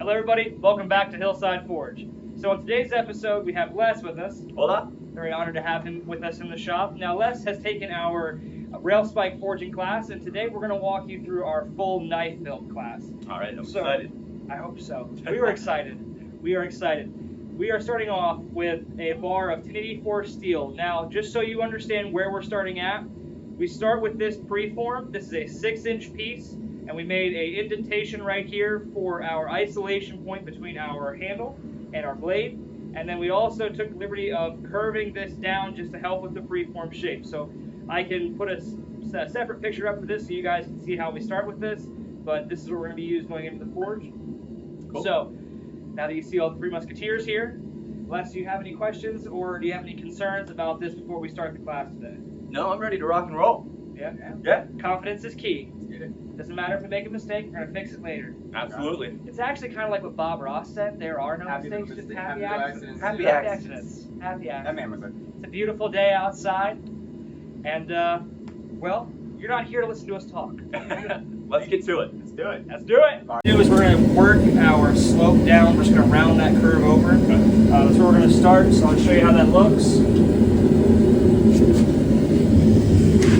Hello everybody, welcome back to Hillside Forge. So on today's episode we have Les with us. Hola. Very honored to have him with us in the shop. Now Les has taken our rail spike forging class, and today we're going to walk you through our full knife build class. Alright, I'm excited. I hope so. We were excited. We are excited. We are starting off with a bar of 1084 steel. Now, just so you understand where we're starting at, we start with this preform. This is a 6-inch piece, and we made a indentation right here for our isolation point between our handle and our blade. And then we also took liberty of curving this down just to help with the preform shape. So I can put a separate picture up for this so you guys can see how we start with this, but this is what we're going to be using going into the forge. Cool. So now that you see all the three musketeers here, Les, do you have any questions or do you have any concerns about this before we start the class today? No, I'm ready to rock and roll. Yeah. Confidence is key. Doesn't matter if we make a mistake, we're going to fix it later. Absolutely. It's actually kind of like what Bob Ross said. There are no mistakes, just happy accidents. Happy accidents. Happy accidents. That man was like, It's a beautiful day outside, and, well, you're not here to listen to us talk. Let's get to it. let's do it. Let's do it. What we're going to do is we're going to work our slope down. We're just going to round that curve over. That's where we're going to start, so I'll show you how that looks.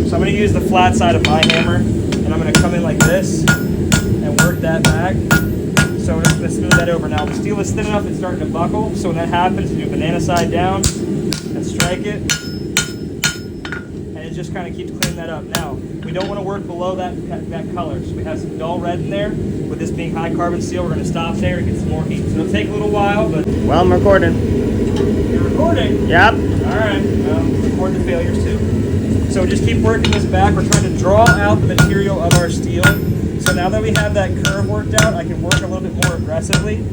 So I'm going to use the flat side of my hammer, and I'm going to come in like this and work that back. So we're just going to smooth that over. Now the steel is thin enough, it's starting to buckle, so when that happens, you do banana side down and strike it, and it just kind of keeps cleaning that up. Now, we don't want to work below that color, so we have some dull red in there. With this being high carbon steel, we're going to stop there and get some more heat. So it'll take a little while, but... Well, I'm recording. You're recording? Yep. Alright, record the failures too. So just keep working this back. We're trying to draw out the material of our steel. So now that we have that curve worked out, I can work a little bit more aggressively.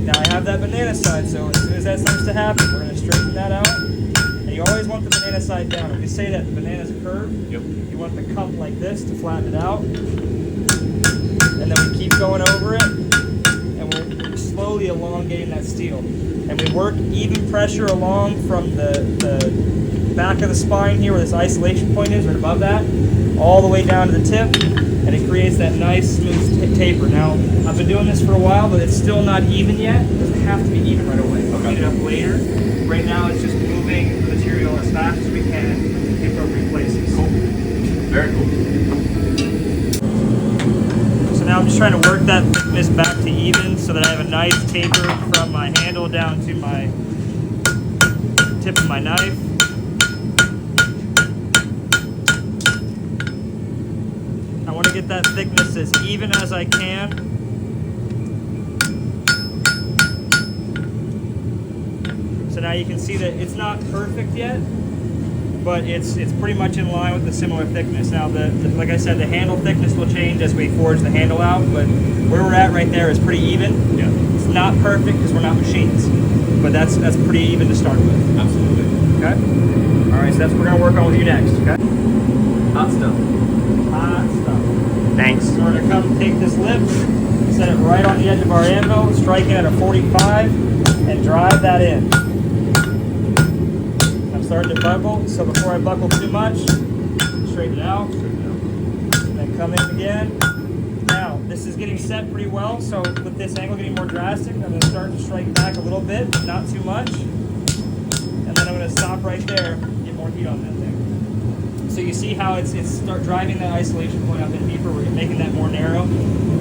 Now I have that banana side, so as soon as that starts to happen, we're going to straighten that out. And you always want the banana side down. If you say that the banana's curved, you want the cup like this to flatten it out. And then we keep going over it, and we're slowly elongating that steel. And we work even pressure along from the back of the spine here where this isolation point is, right above that, all the way down to the tip, and it creates that nice smooth taper. Now, I've been doing this for a while, but it's still not even yet. It doesn't have to be even right away. We'll heat it up later. Right now, it's just moving the material as fast as we can in the appropriate places. Cool. Very cool. So now I'm just trying to work that thickness back to even so that I have a nice taper from my handle down to my tip of my knife. I want to get that thickness as even as I can. So now you can see that it's not perfect yet, but it's pretty much in line with the similar thickness. Now, like I said, the handle thickness will change as we forge the handle out, but where we're at right there is pretty even. Yeah. It's not perfect because we're not machines, but that's pretty even to start with. Absolutely. Okay? All right, so that's what we're going to work on with you next, okay? Hot stuff. Hot stuff. Thanks. So we're going to come take this lip, set it right on the edge of our anvil, strike it at a 45, and drive that in. I'm starting to buckle, so before I buckle too much, straighten it out, then come in again. Now, this is getting set pretty well, so with this angle getting more drastic, I'm going to start to strike back a little bit, not too much, and then I'm going to stop right there and get more heat on that thing. So you see how it's start driving that isolation point up in deeper, we're making that more narrow.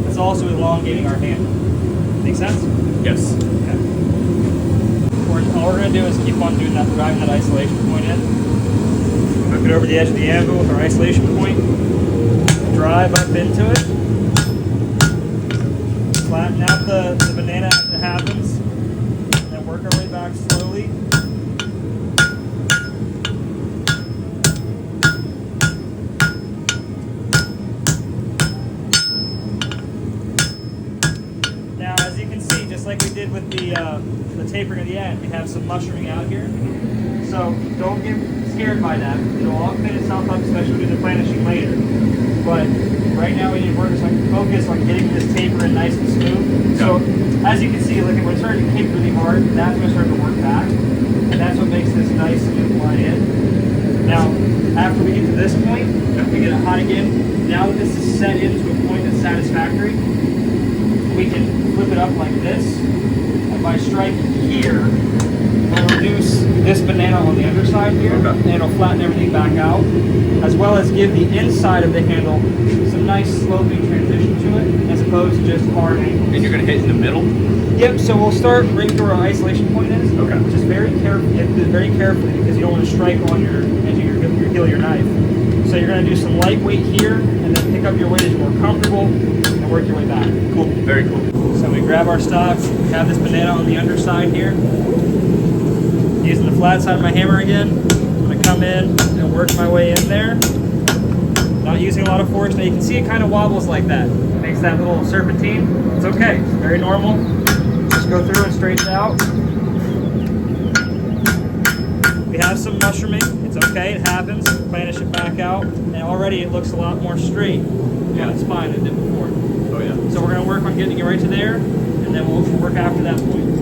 It's also elongating our handle. Make sense? Yes. Okay. All we're going to do is keep on doing that, driving that isolation point in. Hook it over the edge of the anvil with our isolation point. Drive up into it. Flatten out the banana as it happens. And then work our way back slowly. Now, as you can see, just like we did with the tapering at the end, we have some mushrooming out here. So don't get scared by that. It'll all clean itself up, especially when we do the planishing later. But right now we need to focus on getting this taper in nice and smooth. So as you can see, like when it's starting to kick really hard, that's when it's starting to work back. And that's what makes this nice and line in. Now, after we get to this point, we get it hot again. Now that this is set into a point that's satisfactory, we can flip it up like this. And by striking here, we'll reduce this banana on the underside here, and it'll flatten everything back out, as well as give the inside of the handle some nice sloping transition to it, as opposed to just hard angles. And you're going to hit in the middle? Yep, so we'll start right where our isolation point is. Okay. Just very carefully, you have to do it very carefully because you don't want to strike on your edge of your heel of your knife. So you're going to do some light weight here, and then pick up your weight as you're more comfortable, and work your way back. Cool, very cool. So we grab our stock, we have this banana on the underside here. Using the flat side of my hammer again, I'm going to come in and work my way in there. Not using a lot of force. Now you can see it kind of wobbles like that. It makes that little serpentine. It's okay, it's very normal. Just go through and straighten it out. We have some mushrooming. It's okay, it happens. Planish it back out. And already it looks a lot more straight on the spine than it did before. Oh yeah. So we're going to work on getting it right to there, and then we'll work after that point.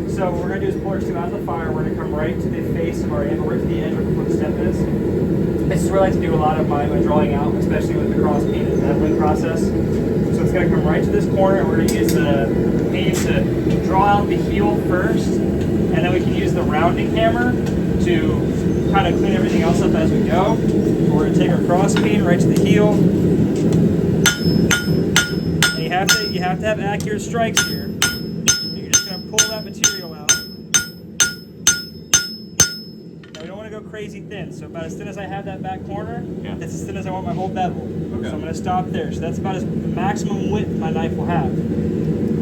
So what we're going to do is pull our steel out of the fire. We're going to come right to the face of our anvil, right to the edge where the footstep is. This is where I like to do a lot of my drawing out, especially with the cross paint and beveling process. So it's going to come right to this corner, and we're going to use the paint to draw out the heel first, and then we can use the rounding hammer to kind of clean everything else up as we go. We're going to take our cross paint right to the heel. And you have to have accurate strikes here. Pull that material out. Now we don't want to go crazy thin, so about as thin as I have that back corner, that's as thin as I want my whole bevel. Okay. So I'm going to stop there. So that's about the maximum width my knife will have.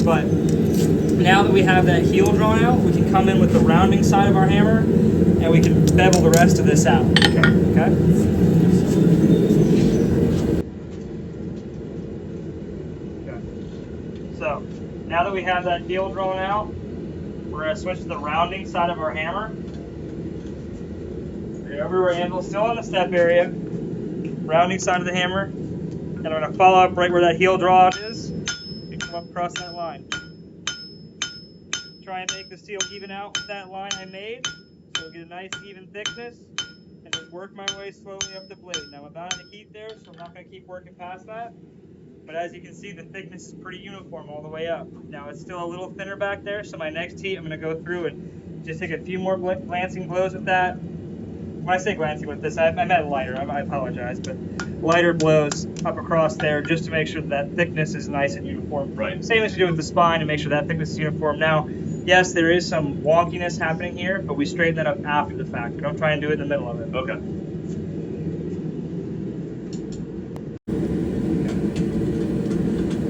But now that we have that heel drawn out, we can come in with the rounding side of our hammer, and we can bevel the rest of this out. Okay? So now that we have that heel drawn out, we're going to switch to the rounding side of our hammer. Over our anvil, still on the step area. Rounding side of the hammer. And I'm going to follow up right where that heel draw out is. And come up across that line. Try and make the steel even out with that line I made. So we'll get a nice even thickness. And just work my way slowly up the blade. Now I'm about in the heat there, so I'm not going to keep working past that. But as you can see, the thickness is pretty uniform all the way up. Now it's still a little thinner back there, so my next heat I'm going to go through and just take a few more glancing blows with that. When I say glancing with this, I meant lighter, I apologize, but lighter blows up across there just to make sure that thickness is nice and uniform. Right. Same as you do with the spine to make sure that thickness is uniform. Now, yes, there is some wonkiness happening here, but we straighten that up after the fact. We don't try and do it in the middle of it. Okay.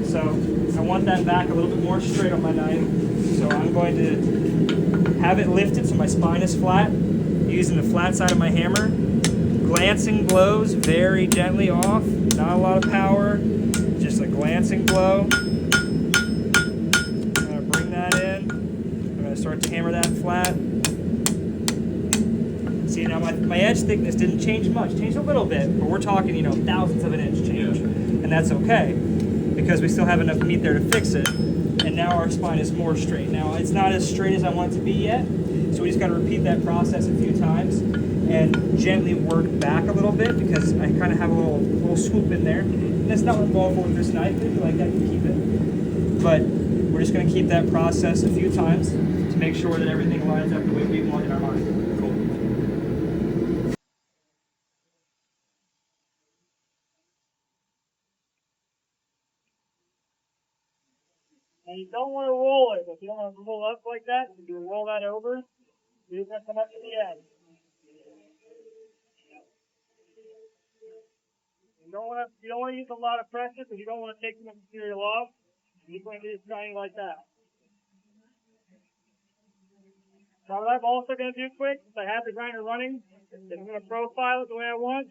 So I want that back a little bit more straight on my knife. So I'm going to have it lifted so my spine is flat, using the flat side of my hammer. Glancing blows very gently off, not a lot of power, just a glancing blow. I'm going to bring that in. I'm going to start to hammer that flat. See, now my edge thickness didn't change much. Changed a little bit, but we're talking, thousandths of an inch change. And that's okay, because we still have enough meat there to fix it. And now our spine is more straight. Now, it's not as straight as I want it to be yet, so we just got to repeat that process a few times and gently work back a little bit, because I kind of have a little swoop in there. And that's not what I'm going for with this knife. If you like that, you keep it. But we're just going to keep that process a few times to make sure that everything lines up the way we want in our mind. Cool. And you don't want to roll it. If you don't want to roll up like that, you roll that over. You're going to come up to the end. You don't want to use a lot of pressure, because you don't want to take the material off. You're going to be trying like that. Now what I'm also going to do quick, since I have the grinder running, is I'm going to profile it the way I want.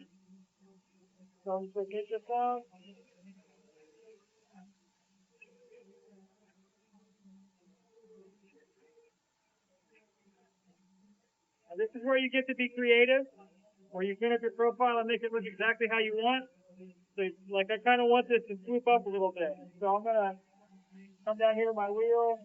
So I'm just going to get this on. Now, this is where you get to be creative, where you clean up your profile and make it look exactly how you want. So, like, I kind of want this to swoop up a little bit. So I'm going to come down here with my wheel.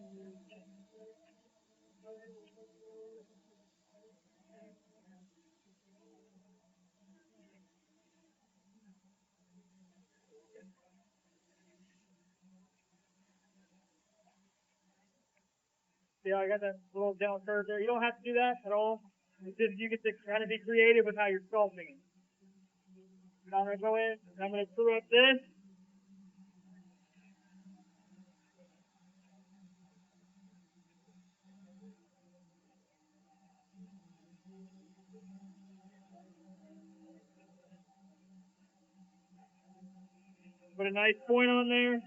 See, I got that little down curve there. You don't have to do that at all. It's just you get to kind of be creative with how you're sculpting it. And I'm going to go in and I'm going to screw up this. Put a nice point on there.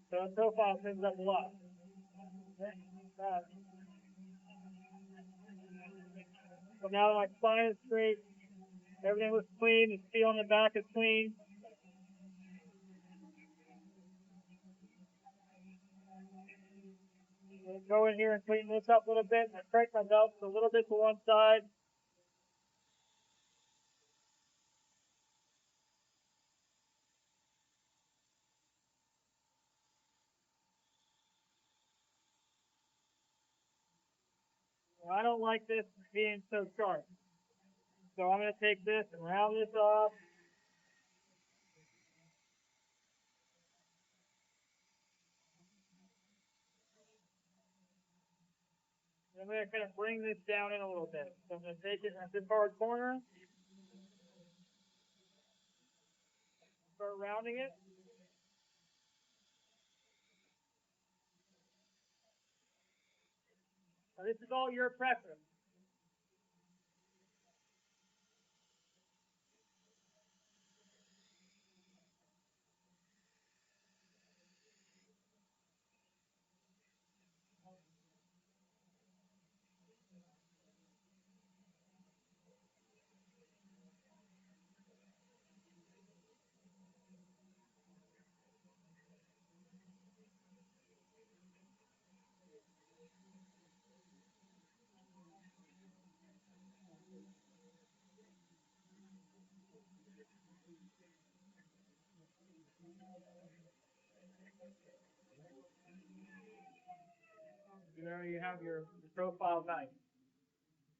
So the profile comes up a lot. So now that my spine is straight, everything looks clean, the steel on the back is clean. We'll go in here and clean this up a little bit. I crank my belt a little bit to one side. I don't like this being so sharp. So I'm going to take this and round this off. And I'm going to kind of bring this down in a little bit. So I'm going to take it at this hard corner, start rounding it. Now this is all your preference. There you have your profile knife.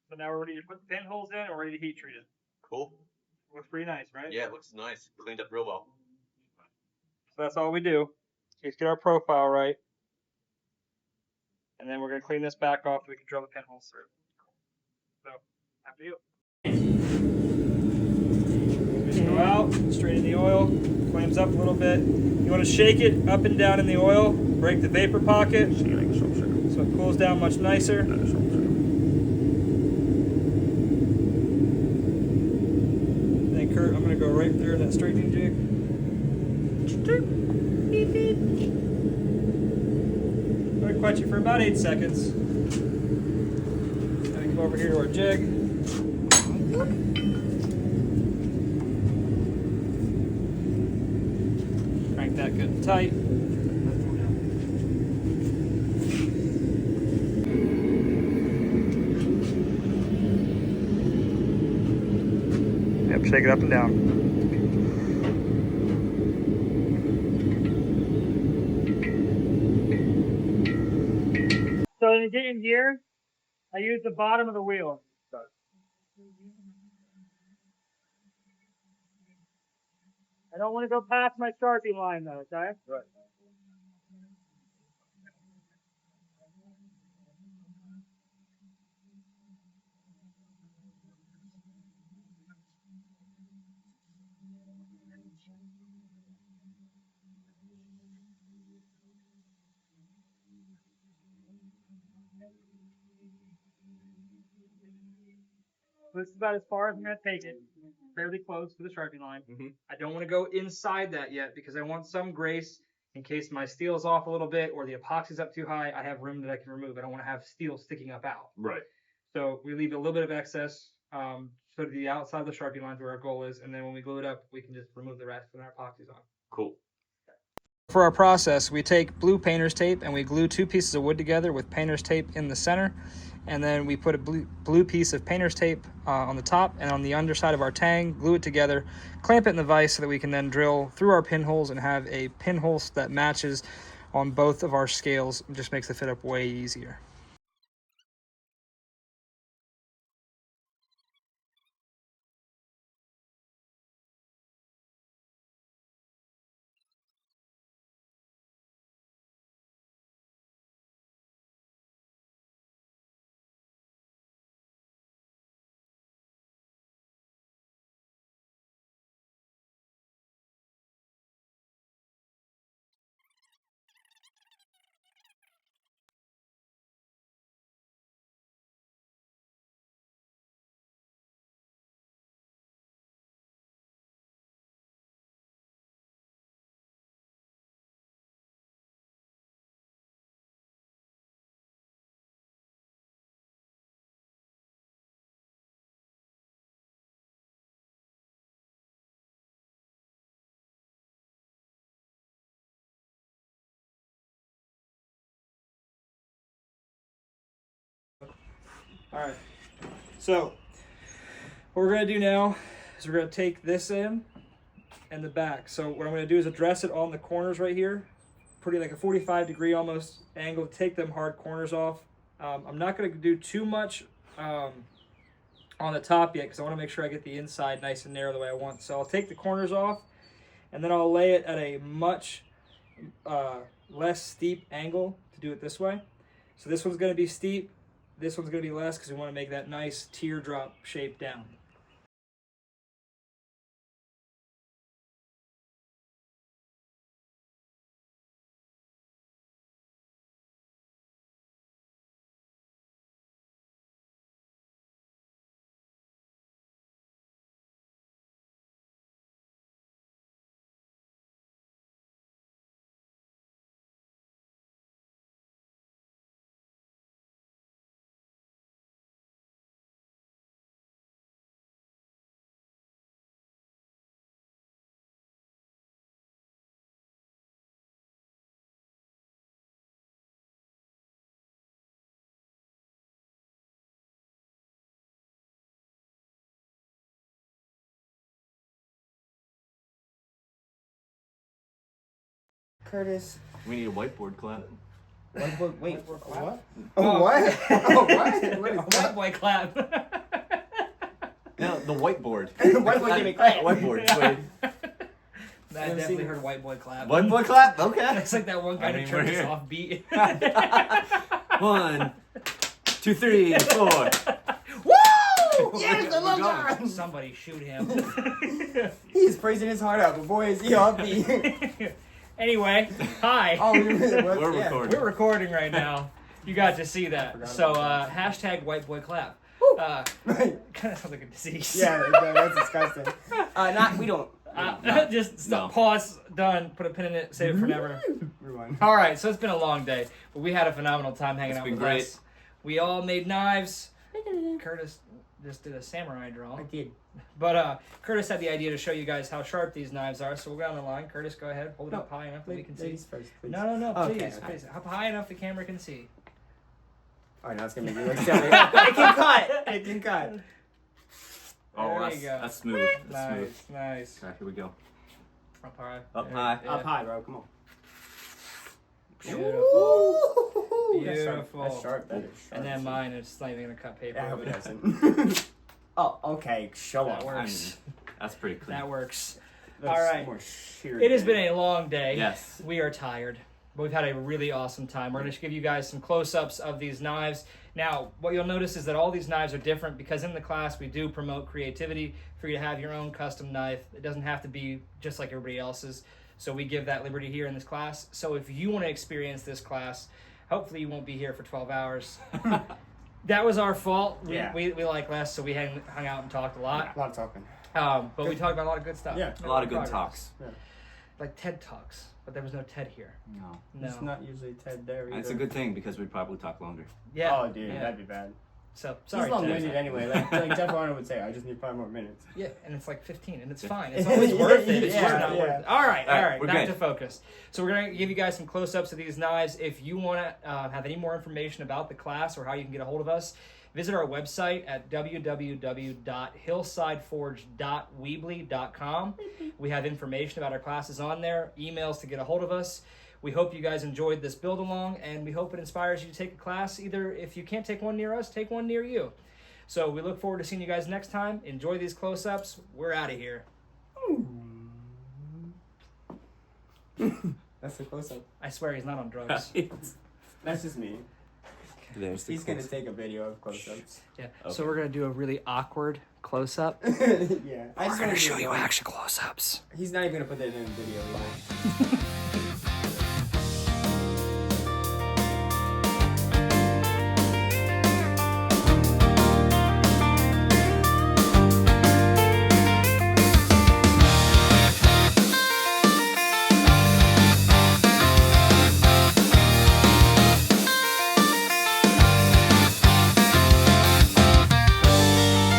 So now we're ready to put the pinholes in and we're ready to heat treat it. Cool. Looks pretty nice, right? Yeah, it looks nice. Cleaned up real well. So that's all we do. Just get our profile right. And then we're going to clean this back off so we can drill the pinholes through. So, after you. Just go out, straight in the oil, flames up a little bit. You want to shake it up and down in the oil, break the vapor pocket, so it cools down much nicer. Then Kurt, I'm going to go right through in that straightening jig. Beep, beep. I'm going to quench it for about 8 seconds. Then we come over here to our jig. Crank that good and tight. Yep, shake it up and down. So to get in gear, I use the bottom of the wheel. I don't want to go past my Sharpie line though, okay? Right. So this is about as far as I'm going to take it. Fairly close to the Sharpie line. I don't want to go inside that yet because I want some grace in case my steel's off a little bit or the epoxy's up too high. I have room that I can remove. I don't want to have steel sticking up out. Right. So we leave a little bit of excess so to the outside of the Sharpie lines where our goal is, and then when we glue it up, we can just remove the rest when our epoxy's on. Cool. For our process, we take blue painter's tape and we glue 2 pieces of wood together with painter's tape in the center. And then we put a blue piece of painter's tape on the top and on the underside of our tang, glue it together, clamp it in the vise so that we can then drill through our pinholes and have a pinhole that matches on both of our scales. It just makes the fit up way easier. All right, so what we're gonna do now is we're gonna take this in and the back. So what I'm gonna do is address it on the corners right here, pretty like a 45-degree almost angle, take them hard corners off. I'm not gonna do too much on the top yet because I wanna make sure I get the inside nice and narrow the way I want. So I'll take the corners off and then I'll lay it at a much less steep angle to do it this way. So this one's gonna be steep. This one's going to be less because we want to make that nice teardrop shape down. Curtis. We need a whiteboard clap. Whiteboard, wait, what? Oh, Oh, what? Oh, what? What is White that? boy clap. No, the whiteboard. Whiteboard gave me clap. Whiteboard. Yeah. Wait. I definitely heard white boy clap. Whiteboard clap? Okay. It's like that one guy I who mean, turns we're us here. off beat. 1, 2, 3, 4. Woo! Yes, I love that. Somebody shoot him. He's praising his heart out, but boy, is he offbeat. Anyway, hi. Oh, We're yeah. recording. We're recording right now. You got to see that. forgot So, about hashtag white boy clap. Right. Kind of sounds like a disease. Yeah, that's disgusting. We don't. Just stop, No. pause, done, put a pin in it, save it for never. Rewind. All right, so it's been a long day, but we had a phenomenal time hanging It's out been with great. us. We all made knives. Curtis just did a samurai draw. I did. But Curtis had the idea to show you guys how sharp these knives are, so we'll go on the line. Curtis, go ahead. Hold it up high enough that we can see. Ladies first, please. No, Okay, please, okay. please. Up high enough the camera can see. All right, now it's gonna make me look silly. It can cut. It can cut. Oh, There that's, you go. that's smooth. That's smooth. Nice. Okay, here we go. Up high. Up Yeah, high. yeah. Up high, bro. Come on. Beautiful. Ooh, Beautiful. That's sharp. That is sharp. And then mine is not even gonna cut paper. Yeah, I hope over it there. doesn't. Oh, okay. Show That off. works. That's pretty clean. That works. That's All right. more sheer It has than- been a long day. Yes. We are tired, but we've had a really awesome time. We're going to give you guys some close-ups of these knives. Now, what you'll notice is that all these knives are different because in the class we do promote creativity for you to have your own custom knife. It doesn't have to be just like everybody else's. So we give that liberty here in this class. So if you want to experience this class, hopefully you won't be here for 12 hours. That was our fault. Yeah. We like less, so we hung out and talked a lot. A lot of talking. But we talked about a lot of good stuff. Yeah. A lot of good progress. talks. Like TED Talks, but there was no TED here. No. No. It's not usually Ted there either. And it's a good thing because we'd probably talk longer. Yeah. Oh, dude, yeah. that'd be bad. So sorry. He's long-winded anyway. Like Jeff Arnold would say, I just need 5 more minutes. Yeah, and it's like 15, and it's fine. It's always worth it. It's just Yeah, not yeah. worth it. All right. we're Back good. to focus. So we're gonna give you guys some close-ups of these knives. If you want to have any more information about the class or how you can get a hold of us, visit our website at www.hillsideforge.weebly.com. We have information about our classes on there, emails to get a hold of us. We hope you guys enjoyed this build along, and we hope it inspires you to take a class. Either if you can't take one near us, take one near you. So we look forward to seeing you guys next time. Enjoy these close-ups. We're out of here. That's the close-up. I swear he's not on drugs. That's just me. There's the He's going to close- take a video of close-ups. Yeah. Okay. So we're gonna do a really awkward close-up. Yeah. I just We're gonna wanna show do you one. action close-ups. He's not even going to put that in the video. Either.